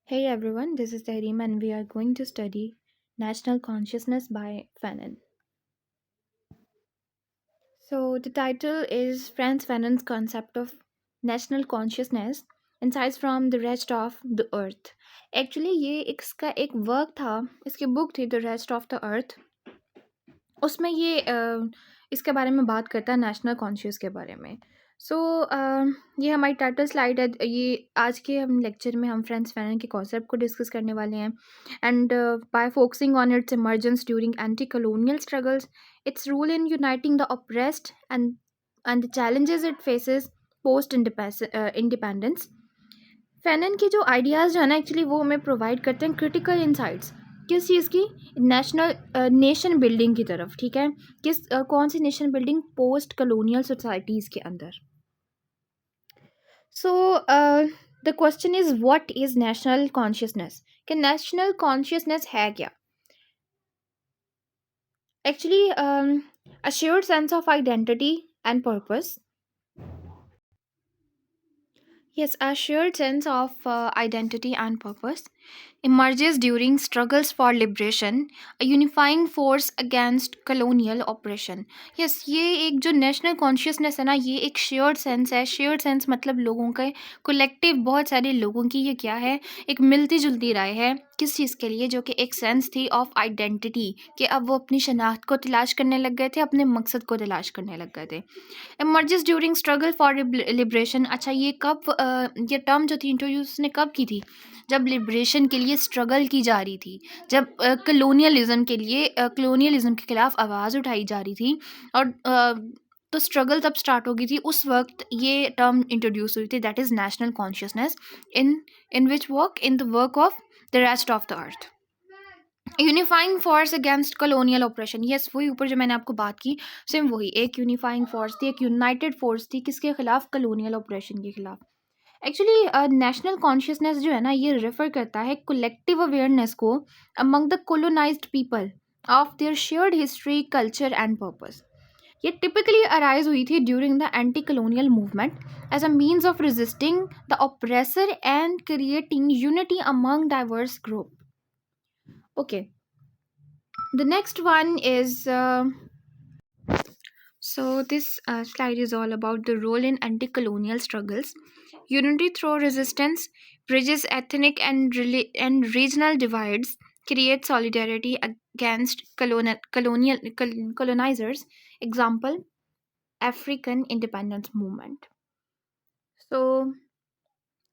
Hey everyone, this is Tahreem and we are going to study National Consciousness by Fanon. So the title is Franz Fanon's concept of national consciousness insights from the rest of the earth. Actually ये इसका एक work था, इसकी book थी the rest of the earth. उसमें ये इसके बारे में बात करता है नेशनल कॉन्शियस के बारे में। सो ये हमारी टाइटल स्लाइड है। ये आज के हम लेक्चर में हम फ्रेंच फैनन के कॉन्सेप्ट को डिस्कस करने वाले हैं and bye focusing on it's emergence during anti colonial struggles, it's rule in uniting the oppressed and the challenges it faces post independence. Fanon के जो आइडियाज़ जो है ना एक्चुअली वो हमें प्रोवाइड करते हैं क्रिटिकल इंसाइट्स किस चीज़ की, नेशनल नेशन बिल्डिंग की तरफ। ठीक है, कौन सी nation building, post colonial societies के अंदर। So the question is what is national consciousness, कि नेशनल कॉन्शियसनेस है क्या। Actually a shared sense of identity and purpose. Yes, a shared sense of identity and purpose emerges during struggles for liberation, a unifying force against colonial oppression. Yes, ये एक जो national consciousness है ना, ये एक shared sense है। Shared sense मतलब लोगों के कलेक्टिव, बहुत सारे लोगों की ये क्या है, एक मिलती जुलती राय है किस चीज़ के लिए, जो कि एक सेंस थी ऑफ आइडेंटिटी, कि अब वो अपनी शनाख्त को तलाश करने लग गए थे, अपने मकसद को तलाश करने लग गए थे। Emerges during struggle for liberation. अच्छा, ये कब ये टर्म जो थी इंट्रोड्यूस उसने कब की थी, जब लिबरेशन के लिए स्ट्रगल की जा रही थी, जब कलोनियलिज्म के लिए कलोनियलिज्म के खिलाफ आवाज़ उठाई जा रही थी। और तो स्ट्रगल तब स्टार्ट हो गई थी, उस वक्त ये टर्म इंट्रोड्यूस हुई थी, that is national consciousness in in which work in the work of the rest of the earth. Unifying force against colonial operation. Yes, वही ऊपर जो मैंने आपको बात की, सेम वही एक यूनिफाइंग फोर्स थी, एक यूनाइटेड फोर्स थी, किसके खिलाफ, कॉलोनियल ऑपरेशन के खिलाफ। एक्चुअली नेशनल कॉन्शियसनेस जो है ना, ये रेफर करता है कलेक्टिव अवेयरनेस को among the colonised people of their shared history, culture and purpose. ये टिपिकली अराइज हुई थी during the anti colonial movement as a means of resisting the oppressor and creating unity among diverse group. Okay, the next one is so this slide is all about the role in anti-colonial struggles. Unity through resistance bridges ethnic and regional divides, creates solidarity against colonizers. Example: African independence movement. So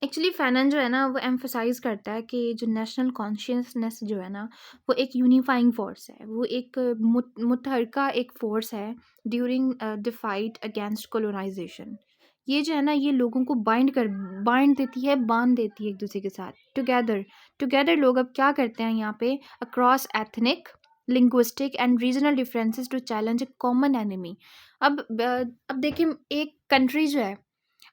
actually Fanon जो है ना वो emphasise करता है कि जो national consciousness जो है ना, वो एक यूनिफाइंग फोर्स है, वो एक मुतहरका एक फोर्स है during the fight against colonization. ये जो है ना, ये लोगों को बाइंड देती है, बांध देती है एक दूसरे के साथ। टुगेदर टुगेदर लोग अब क्या करते हैं यहाँ पे, across ethnic, linguistic and regional differences to challenge a common enemy. अब देखिए, एक कंट्री जो है,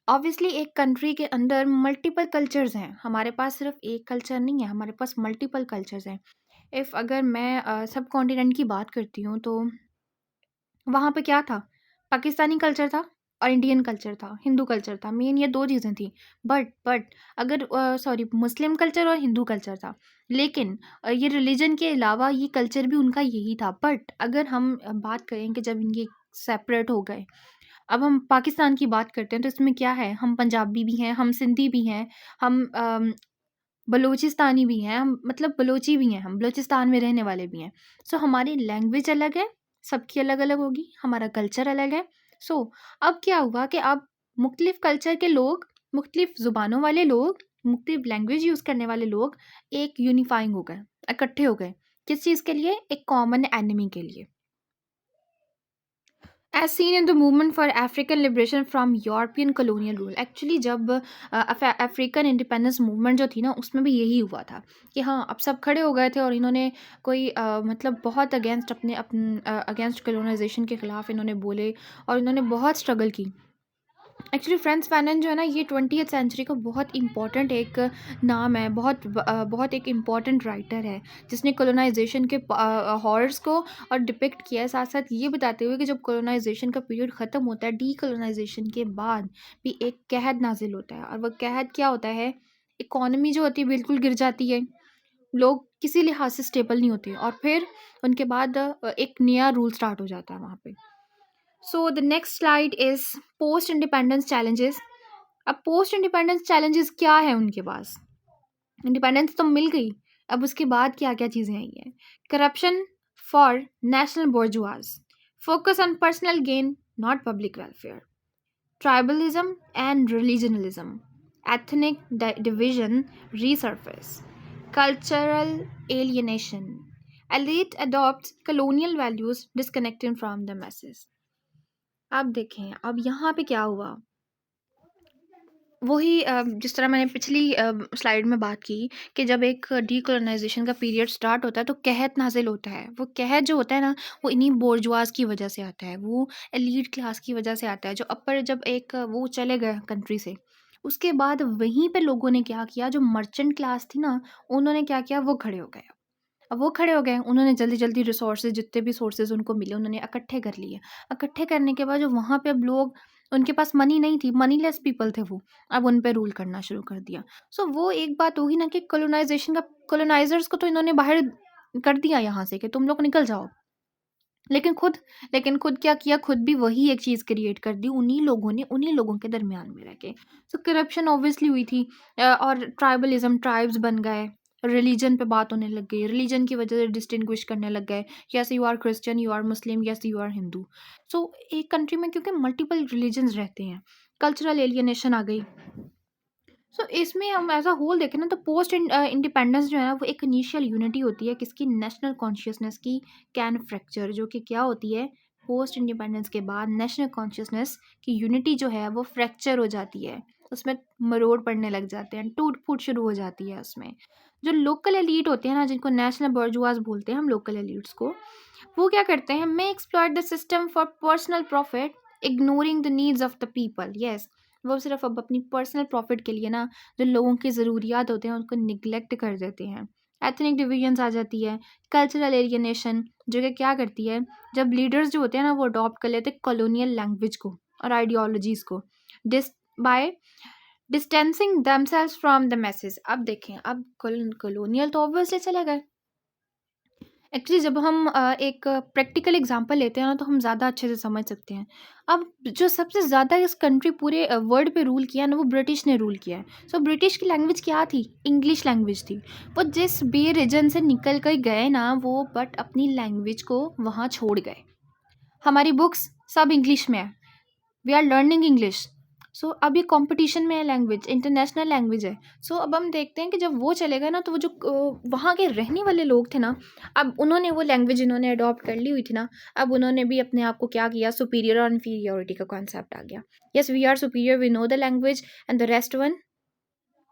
ऑब्वियसली एक कंट्री के अंदर मल्टीपल कल्चर्स हैं। हमारे पास सिर्फ एक कल्चर नहीं है, हमारे पास मल्टीपल कल्चर्स हैं। इफ़ अगर मैं सब कॉन्टिनेंट की बात करती हूँ, तो वहाँ पे क्या था, पाकिस्तानी कल्चर था और इंडियन कल्चर था, हिंदू कल्चर था, मेन ये दो चीज़ें थी। बट अगर सॉरी, मुस्लिम कल्चर और हिंदू कल्चर था, लेकिन ये रिलीजन के अलावा ये कल्चर भी उनका यही था। बट अगर हम बात करें कि जब ये सेपरेट हो गए, अब हम पाकिस्तान की बात करते हैं, तो इसमें क्या है, हम पंजाबी भी हैं, हम सिंधी भी हैं, हम बलूचिस्तानी भी हैं, हम मतलब बलोची भी हैं, हम बलूचिस्तान में रहने वाले भी हैं। सो हमारी लैंग्वेज अलग है, सबकी अलग अलग होगी, हमारा कल्चर अलग है। सो अब क्या हुआ कि अब मुख्तलिफ कल्चर के लोग, मुख्तलिफ ज़ुबानों वाले लोग, मुख्तलिफ लैंग्वेज यूज़ करने वाले लोग एक यूनिफाइंग हो गए, इकट्ठे हो गए, किस चीज़ के लिए, एक कॉमन एनिमी के लिए। As seen in the movement for African liberation from European colonial rule. Actually जब अफ्रीकन इंडिपेंडेंस मूवमेंट जो थी ना, उसमें भी यही हुआ था कि हाँ, अब सब खड़े हो गए थे और इन्होंने कोई मतलब बहुत अगेंस्ट अपने अगेंस्ट कलोनाइजेशन के ख़िलाफ़ इन्होंने बोले और इन्होंने बहुत स्ट्रगल की। एक्चुअली फ्रेंच फैनन जो है ना, ये 20th सेंचुरी का बहुत इंपॉर्टेंट एक नाम है, बहुत एक इम्पॉर्टेंट राइटर है, जिसने कॉलोनाइजेशन के हॉर्स को और डिपिक्ट किया है, साथ साथ ये बताते हुए कि जब कॉलोनाइजेशन का पीरियड ख़त्म होता है, डी कॉलोनाइजेशन के बाद भी एक कहद नाजिल होता है, और वह कहद क्या होता है, इकोनॉमी जो होती है बिल्कुल गिर जाती है, लोग किसी लिहाज से स्टेबल नहीं होते, और फिर उनके बाद एक नया रूल स्टार्ट हो जाता है वहाँ पे। So the next slide is post independence challenges. अब पोस्ट इंडिपेंडेंस चैलेंजेस क्या है उनके पास? इंडिपेंडेंस तो मिल गई, अब उसके बाद क्या क्या चीज़ें आई हैं? Corruption for national bourgeoisie, focus on personal gain not public welfare, tribalism and religionism, ethnic division resurface, cultural alienation. Elite adopts colonial values disconnecting from the masses. अब देखें, अब यहाँ पे क्या हुआ? वही जिस तरह मैंने पिछली स्लाइड में बात की कि जब एक डीकोलोनाइजेशन का पीरियड स्टार्ट होता है तो कहत नाजिल होता है। वो कहत जो होता है ना, वो इन्हीं बोर्जुआज की वजह से आता है, वो एलीट क्लास की वजह से आता है, जो अपर जब एक वो चले गए कंट्री से, उसके बाद वहीं पे लोगों ने क्या किया, जो मर्चेंट क्लास थी ना, उन्होंने क्या किया, वो खड़े हो गए। अब वो खड़े हो गए, उन्होंने जल्दी जल्दी रिसोर्सेज, जितने भी सोर्सेज उनको मिले, उन्होंने इकट्ठे कर लिए। इकट्ठे करने के बाद जो वहाँ पे अब लोग, उनके पास मनी नहीं थी, मनीलेस पीपल थे वो, अब उन पे रूल करना शुरू कर दिया। सो वो एक बात होगी ना कि कॉलोनाइजेशन का, कॉलोनाइजर्स को तो इन्होंने बाहर कर दिया यहाँ से कि तुम लोग निकल जाओ, लेकिन खुद लेकिन खुद क्या किया, खुद भी वही एक चीज़ क्रिएट कर दी उन्हीं लोगों ने, उन्हीं लोगों के दरमियान में रह के। सो करप्शन ऑब्वियसली हुई थी, और ट्राइबलिज्म, ट्राइब्स बन गए, रिलीजन पे बात होने लग गई, रिलीजन की वजह से डिस्टिंग्विश करने लग गए, yes you are Christian, you are Muslim, yes you are Hindu. So एक कंट्री में क्योंकि मल्टीपल रिलीजन्स रहते हैं, कल्चरल एलियनेशन आ गई। सो इसमें हम एज अ होल देखें ना, तो पोस्ट इंडिपेंडेंस जो है ना, वो एक इनिशियल यूनिटी होती है किसकी, नेशनल कॉन्शियसनेस की कैन फ्रैक्चर, जो कि क्या होती है, पोस्ट इंडिपेंडेंस के बाद नेशनल कॉन्शियसनेस की यूनिटी जो है वो फ्रैक्चर हो जाती है, उसमें मरोड़ पड़ने लग जाते हैं, टूट फूट शुरू हो जाती है उसमें। जो लोकल एलीट होते हैं ना, जिनको नेशनल बर्जुआज बोलते हैं हम लोकल एलीट्स को, वो क्या करते हैं, may exploit the system for personal profit, ignoring the needs of the people. Yes, वो सिर्फ अब अपनी पर्सनल प्रॉफिट के लिए ना, जो लोगों की ज़रूरियात होते हैं उनको निगलेक्ट कर देते हैं। एथनिक डिविजन्स आ जाती है, कल्चरल एलियनेशन, जो कि क्या करती है, जब लीडर्स जो होते हैं ना, वो अडॉप्ट कर लेते हैं कॉलोनियल लैंग्वेज को और आइडियोलॉजीज़ को, this by distancing themselves from the message. अब देखें, अब कॉलोनियल तो ऑब्वियसली चले गए। एक्चुअली जब हम एक प्रैक्टिकल एग्जांपल लेते हैं ना, तो हम ज़्यादा अच्छे से समझ सकते हैं। अब जो सबसे ज़्यादा इस कंट्री पूरे वर्ल्ड पे रूल किया है ना, वो ब्रिटिश ने रूल किया है। सो ब्रिटिश की लैंग्वेज क्या थी, इंग्लिश लैंग्वेज थी। वो जिस भी रीजन से निकल कर गए ना, वो बट अपनी लैंग्वेज को वहाँ छोड़ गए। हमारी बुक्स सब इंग्लिश में है, वी आर लर्निंग इंग्लिश। सो अब ये कंपटीशन में है, लैंग्वेज इंटरनेशनल लैंग्वेज है। सो अब हम देखते हैं कि जब वो चले गए ना, तो वो जो वहाँ के रहने वाले लोग थे ना, अब उन्होंने वो लैंग्वेज इन्होंने अडॉप्ट कर ली हुई थी ना, अब उन्होंने भी अपने आप को क्या किया, सुपीरियर और इन्फीरियोरिटी का कॉन्सेप्ट आ गया। Yes, we are superior, we know the language, and the rest one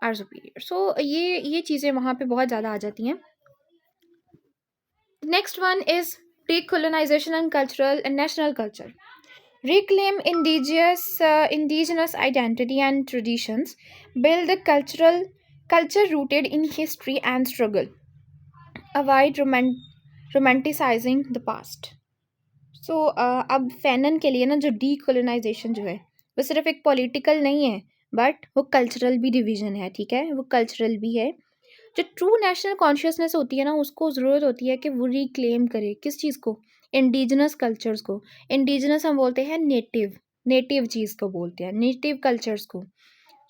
are superior. So ये चीज़ें वहाँ पे बहुत ज़्यादा आ जाती हैं। Next one is decolonization and cultural and national culture. Reclaim indigenous identity and traditions. Build a culture rooted in history and struggle. Avoid romanticizing the past. सो अब फैनन के लिए ना, जो डीकोलोनाइजेशन जो है, वो सिर्फ एक पॉलिटिकल नहीं है, बट वो कल्चरल भी डिवीजन है। ठीक है, वो कल्चरल भी है। जो ट्रू नेशनल कॉन्शियसनेस होती है ना, उसको ज़रूरत होती है कि वो रिक्लेम करे किस चीज़ को, इंडिजिनस कल्चर्स को। इंडिजिनस हम बोलते हैं नेटिव, नेटिव चीज़ को बोलते हैं, नेटिव कल्चर्स को।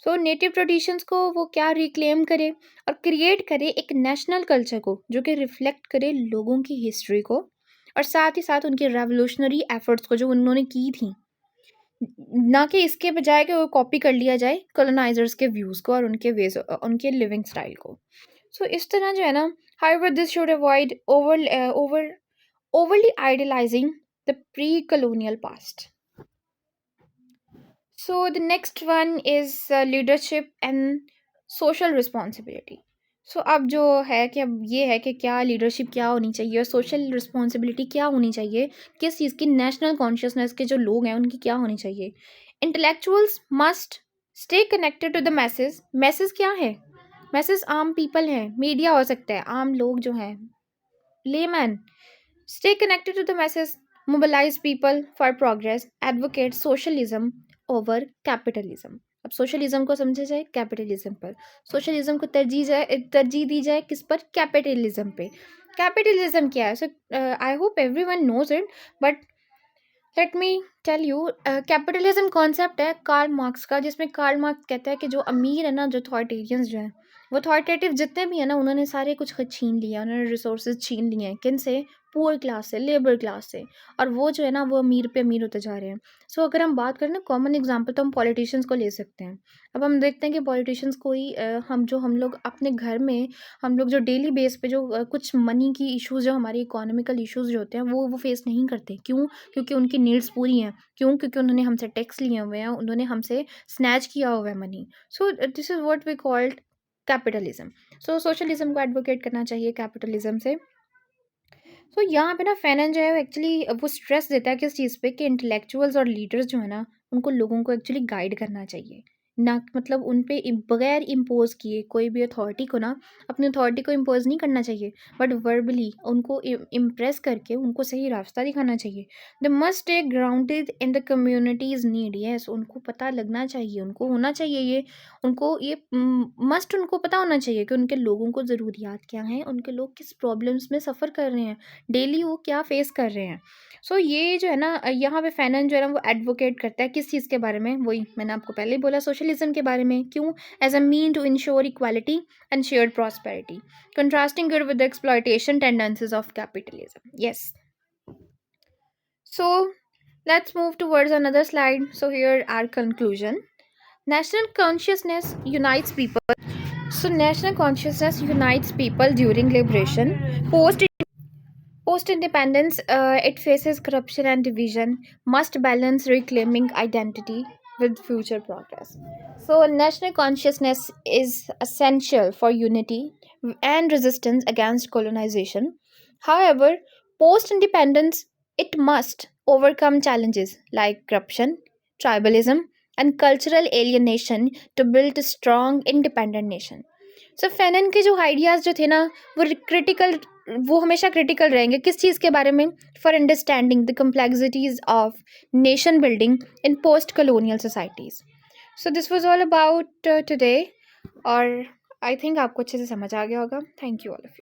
सो नेटिव ट्रेडिशंस को वो क्या रिक्लेम करे और क्रिएट करे एक नेशनल कल्चर को, जो कि रिफ्लेक्ट करे लोगों की हिस्ट्री को, और साथ ही साथ उनके रेवोल्यूशनरी एफर्ट्स को जो उन्होंने की थी, ना कि इसके बजाय कि वो कॉपी कर लिया जाए कॉलोनाइजर्स के व्यूज़ को और उनके वेज, उनके लिविंग स्टाइल को। सो इस तरह जो है ना, however this should avoid overly idealizing the pre-colonial past. So the next one is leadership and social responsibility. सो अब जो है कि अब ये है कि क्या लीडरशिप क्या होनी चाहिए और सोशल रिस्पॉन्सिबिलिटी क्या होनी चाहिए, किस चीज़ की, नेशनल कॉन्शियसनेस के जो लोग हैं उनकी क्या होनी चाहिए। Intellectuals must stay connected to the message. Message क्या है, मैसेज आम पीपल हैं, मीडिया हो सकता है, आम लोग जो हैं, layman. Stay connected to the message, mobilize people for progress, advocate socialism over capitalism. अब सोशलिज्म को समझा जाए कैपिटलिज्म पर, सोशलिज्म को तरजीह दी जाए किस पर, कैपिटलिज्म पे। कैपिटलिज्म क्या है? So I hope everyone knows it, but let me tell you. Capitalism concept है कार्ल मार्क्स का, जिसमें कार्ल मार्क्स कहता है कि जो अमीर है ना, जो अथॉरिटेरियंस जो हैं, वो अथॉरिटेटिव जितने भी हैं ना, उन्होंने सारे कुछ छीन लिया, उन्होंने रिसोर्सेज छीन लिए हैं। किन से? पुअर क्लास से, लेबर क्लास से। और वो जो है ना, वो अमीर पे अमीर होते जा रहे हैं। सो अगर हम बात करें ना कॉमन एग्जांपल, तो हम पॉलिटिशियंस को ले सकते हैं। अब हम देखते हैं कि पॉलिटिशियंस कोई हम लोग अपने घर में, हम लोग जो डेली बेस पे जो कुछ मनी की इश्यूज, जो हमारी इकोनॉमिकल इश्यूज जो होते हैं, वो फेस नहीं करते। क्यों? क्योंकि उनकी नीड्स पूरी हैं। क्यों? क्योंकि उन्होंने हमसे टैक्स लिए हुए हैं, उन्होंने हमसे स्नैच किया हुआ है money. So this is what we called capitalism. So socialism को एडवोकेट करना चाहिए कैपिटलिज्म से। सो यहाँ पे ना फैनन जो है एक्चुअली वो स्ट्रेस देता है किस चीज़ पे, कि इंटेलेक्चुअल्स और लीडर्स जो है ना, उनको लोगों को एक्चुअली गाइड करना चाहिए। ना मतलब उन पे बगैर इम्पोज किए कोई भी अथॉरिटी को ना, अपनी अथॉरिटी को इम्पोज नहीं करना चाहिए, बट वर्बली उनको इम्प्रेस करके उनको सही रास्ता दिखाना चाहिए। The must stay grounded in the communities need. Yes, उनको पता लगना चाहिए, उनको होना चाहिए ये, उनको ये मस्ट उनको पता होना चाहिए कि उनके लोगों को ज़रूरियात क्या हैं, उनके लोग किस प्रॉब्लम्स में सफ़र कर रहे हैं, डेली वो क्या फेस कर रहे हैं। सो ये जो है ना, यहाँ पे फैनन जो है ना, वो एडवोकेट करता है किस चीज़ के बारे में? वही मैंने आपको पहले ही बोला, सोशलिज्म के बारे में। क्यों? As a mean to ensure equality and shared prosperity, contrasting good with the exploitation tendencies of capitalism. Yes. So let's move towards another slide. So here our conclusion. National consciousness unites people. So national consciousness unites people during liberation. Post Post independence, it faces corruption and division, must balance reclaiming identity with future progress. So, national consciousness is essential for unity and resistance against colonization. However, post independence, it must overcome challenges like corruption, tribalism, and cultural alienation to build a strong independent nation. सो फेनन के जो ideas जो थे ना, वो critical, वो हमेशा critical रहेंगे किस चीज़ के बारे में? For understanding the complexities of nation building in post colonial societies. So this was all about today, और आई थिंक आपको अच्छे से समझ आ गया होगा। Thank you all of you.